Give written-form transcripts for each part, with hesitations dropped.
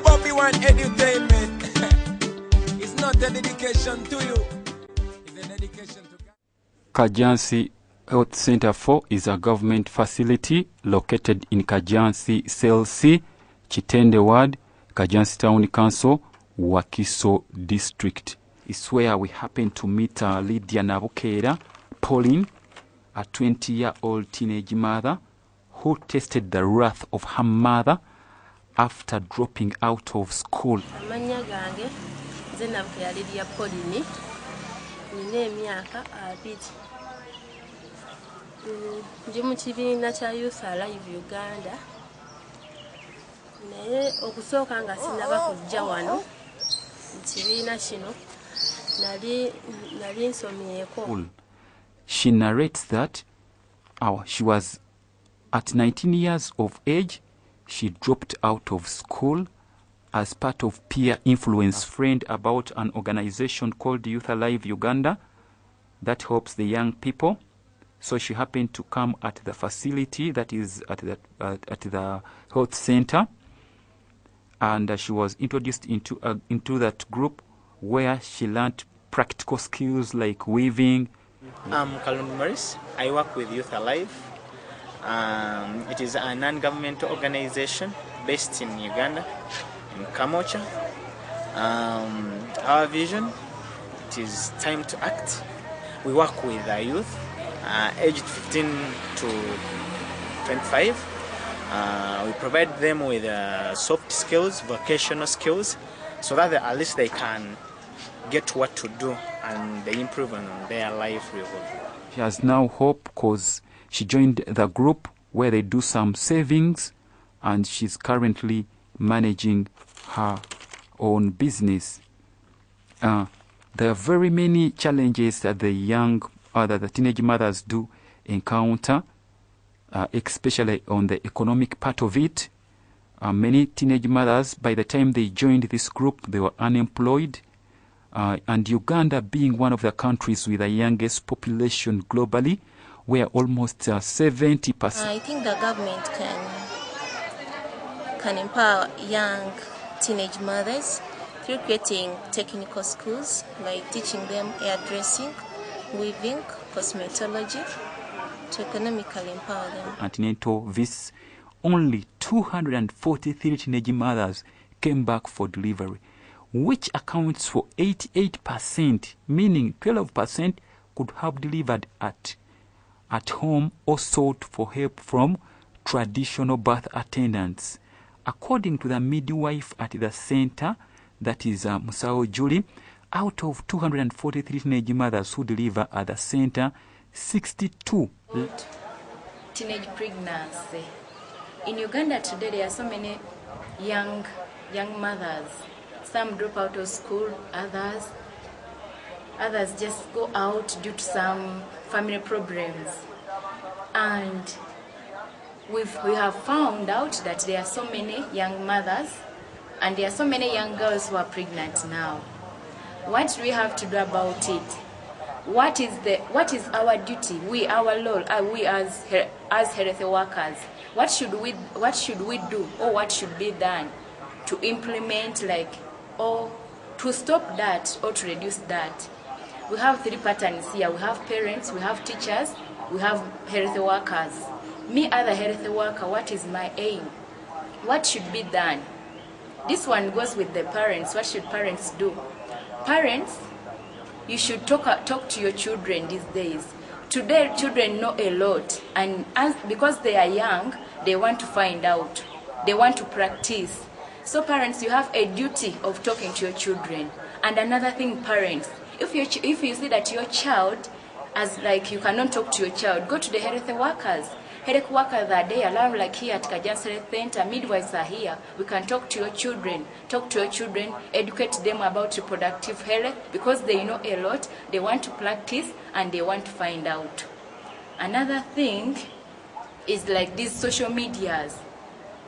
Bobby want entertainment. It's not a dedication to you. It's a dedication to God. Kajansi Health Center 4 is a government facility located in Kajansi Cell C, Chitende Ward, Kajansi Town Council, Wakiso District. It's where we happen to meet Lydia Nabukera Pauline, a 20-year-old teenage mother who tasted the wrath of her mother after dropping out of school. Amanya gange Nabukera Lydia Pauline nine emyaka 2. Ndi mu kibiina kya Youth Alive Uganda. Naye okusooka nga sinaba kujja wano mu kibiina kino nali nsomyeko. She narrates that she was at 19 years of age. She dropped out of school as part of peer influence friend about an organization called Youth Alive Uganda that helps the young people. So she happened to come at the facility that is at the health center, and she was introduced into that group where she learned practical skills like weaving. I'm Kalundu Maurice. I work with Youth Alive. It is a non-governmental organization based in Uganda, in Kamocha. Our vision, it is time to act. We work with the youth aged 15 to 25. We provide them with soft skills, vocational skills, so that at least they can get what to do and they improve on their life. She has now hope because she joined the group where they do some savings, and she's currently managing her own business. There are very many challenges that the teenage mothers do encounter, especially on the economic part of it. Many teenage mothers, by the time they joined this group, they were unemployed. And Uganda being one of the countries with the youngest population globally, where almost 70%. I think the government can empower young teenage mothers through creating technical schools, like teaching them hairdressing, weaving, cosmetology, to economically empower them. Antenatal visits, only 243 teenage mothers came back for delivery, which accounts for 88%, meaning 12% could have delivered at home or sought for help from traditional birth attendants. According to the midwife at the center, that is Musao Julie, out of 243 teenage mothers who deliver at the center, 62. Teenage pregnancy. In Uganda today, there are so many young mothers. Some drop out of school, others just go out due to some family problems. And we have found out that there are so many young mothers and there are so many young girls who are pregnant now. What do we have to do about it? What is our duty? Our role, we as health workers. What should we do, or what should be done to implement, or to stop that, or to reduce that? We have 3 patterns here. We have parents, we have teachers, we have health workers. Me as a health worker, what is my aim? What should be done? This one goes with the parents. What should parents do? Parents, you should talk to your children these days. Today, children know a lot, and because they are young, they want to find out. They want to practice. So parents, you have a duty of talking to your children. And another thing, parents, if you see that your child, you cannot talk to your child, go to the health workers. Health workers are there, around like here at Kajansi Health Center, midwives are here. We can talk to your children, educate them about reproductive health, because they know a lot, they want to practice, and they want to find out. Another thing is like these social medias.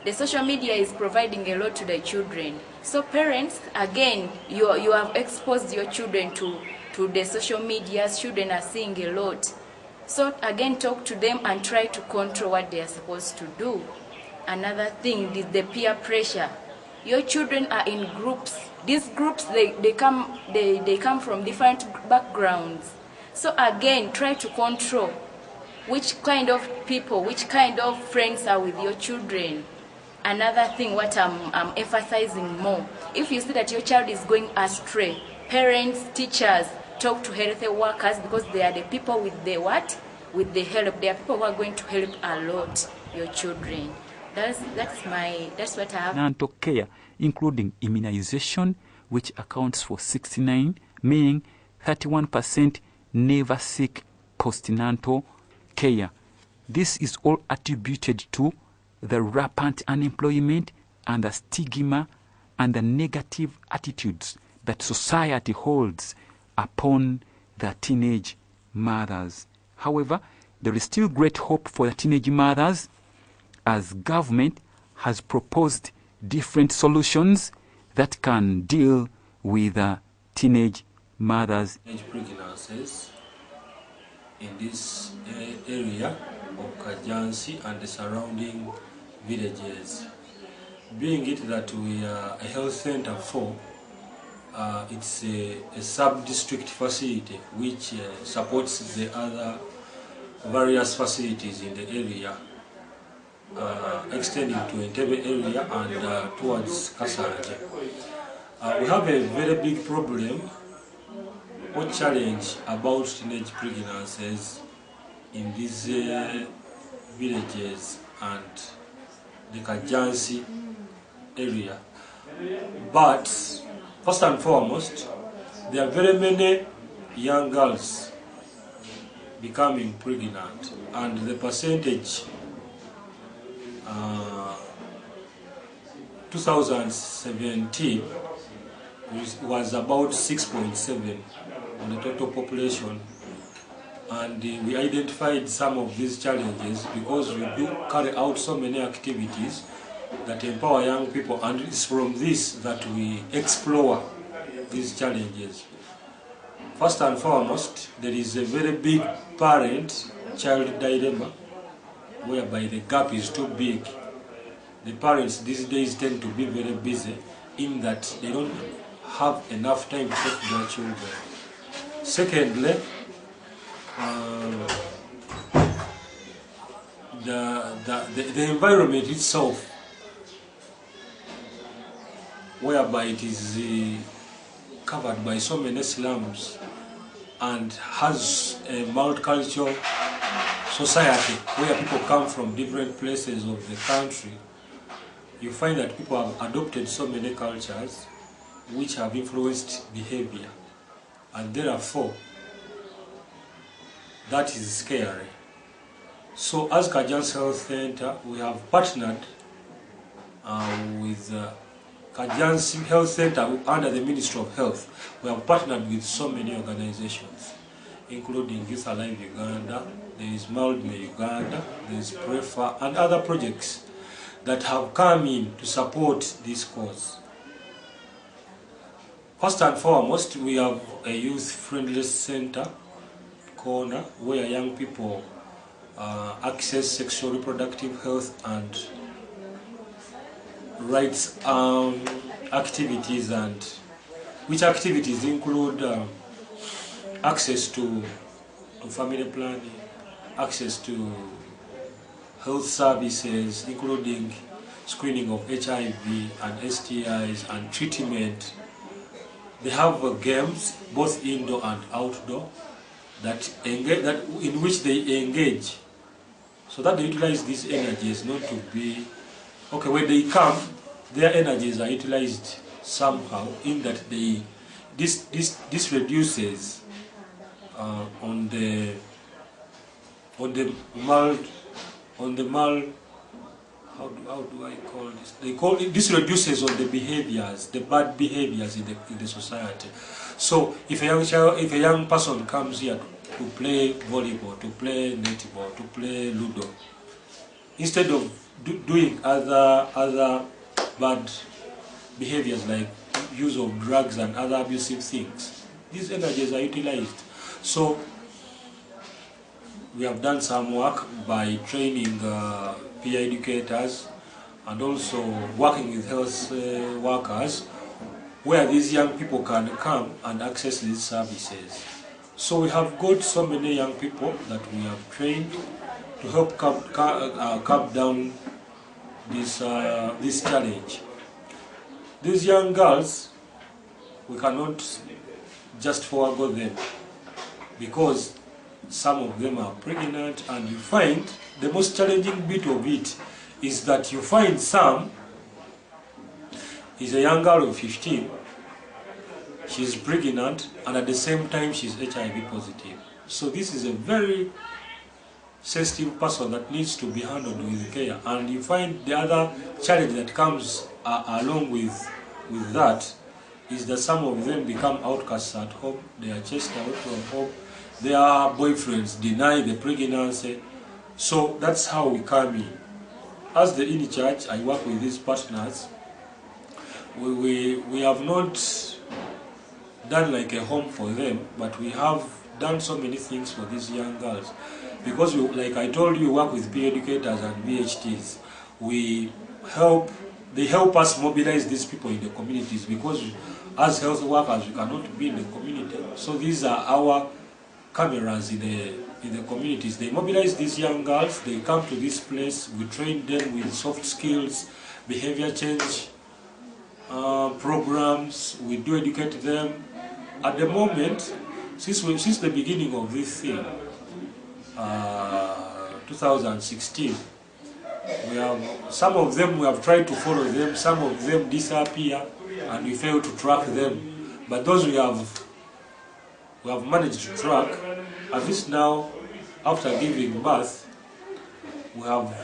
The social media is providing a lot to the children. So parents, again, you have exposed your children to the social media. Children are seeing a lot. So again, talk to them and try to control what they are supposed to do. Another thing is the peer pressure. Your children are in groups. These groups, they come from different backgrounds. So again, try to control which kind of people, which kind of friends are with your children. Another thing, what I'm emphasizing more, if you see that your child is going astray, parents, teachers, talk to health workers, because they are the people with the what? With the help. They are people who are going to help a lot your children. That's what I have. Postnatal care, including immunization, which accounts for 69, meaning 31% never seek postnatal care. This is all attributed to the rampant unemployment and the stigma and the negative attitudes that society holds upon the teenage mothers. However, there is still great hope for the teenage mothers, as government has proposed different solutions that can deal with teenage mothers. Teenage pregnancies in this area of Kajansi and the surrounding villages. Being it that we are a health center for, it's a sub-district facility which supports the other various facilities in the area, extending to Entebbe area and towards Kasanje. We have a very big problem or challenge about teenage pregnancies in these villages and the Kajansi area. But first and foremost, there are very many young girls becoming pregnant, and the percentage 2017 was about 6.7 on the total population, and we identified some of these challenges because we do carry out so many activities that empower young people, and it's from this that we explore these challenges. First and foremost, there is a very big parent-child dilemma whereby the gap is too big. The parents these days tend to be very busy in that they don't have enough time to talk to their children. Secondly, the environment itself, whereby it is covered by so many slums and has a multicultural society where people come from different places of the country, you find that people have adopted so many cultures which have influenced behavior, and therefore that is scary. So as Kajansi Health Center, we have partnered with Kajansi Health Center under the Ministry of Health. We have partnered with so many organizations, including Youth Alive Uganda, there is Maldme Uganda, there is PREFA, and other projects that have come in to support this cause. First and foremost, we have a youth-friendly center corner where young people access sexual reproductive health and rights activities, and which activities include access to family planning, access to health services, including screening of HIV and STIs and treatment. They have games, both indoor and outdoor, that in which they engage, so that they utilize these energies not to be okay. When they come, their energies are utilized somehow in that this reduces on the how do I call this? They call it, this reduces on the behaviors, the bad behaviors in the society. So if a young person comes here to play volleyball, to play netball, to play ludo, instead of doing other bad behaviors like use of drugs and other abusive things, these energies are utilized. So we have done some work by training peer educators and also working with health workers, where these young people can come and access these services. So we have got so many young people that we have trained to help calm down this challenge. These young girls, we cannot just forego them, because some of them are pregnant, and you find the most challenging bit of it is that you find some is a young girl of 15, she's pregnant, and at the same time she's HIV positive. So this is a very sensitive person that needs to be handled with care. And you find the other challenge that comes along with that is that some of them become outcasts at home, they are chased away from home, their boyfriends deny the pregnancy. So that's how we come in. As the in church, I work with these partners. We have not done like a home for them, but we have done so many things for these young girls. Because like I told you, we work with peer educators and VHTs. They help us mobilize these people in the communities, because as health workers we cannot be in the community. So these are our cameras in the communities. They mobilize these young girls, they come to this place, we train them with soft skills, behavior change programs, we do educate them. At the moment, since the beginning of this thing, 2016, some of them we have tried to follow them, some of them disappear and we fail to track them. But those we have managed to track, at least now, after giving birth, we have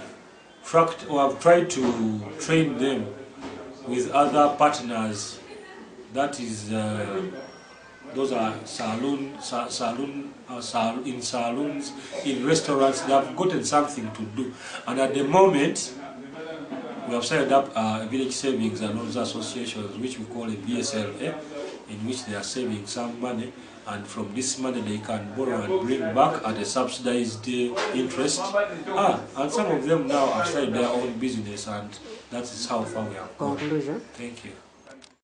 tracked or have tried to train them with other partners. That is, those are in saloons, in restaurants. They have gotten something to do, and at the moment we have set up village savings and loans associations, which we call a VSLA, in which they are saving some money, and from this money they can borrow and bring back at a subsidized interest. And some of them now have started their own business, and that is how far we have gone. Conclusion. Thank you.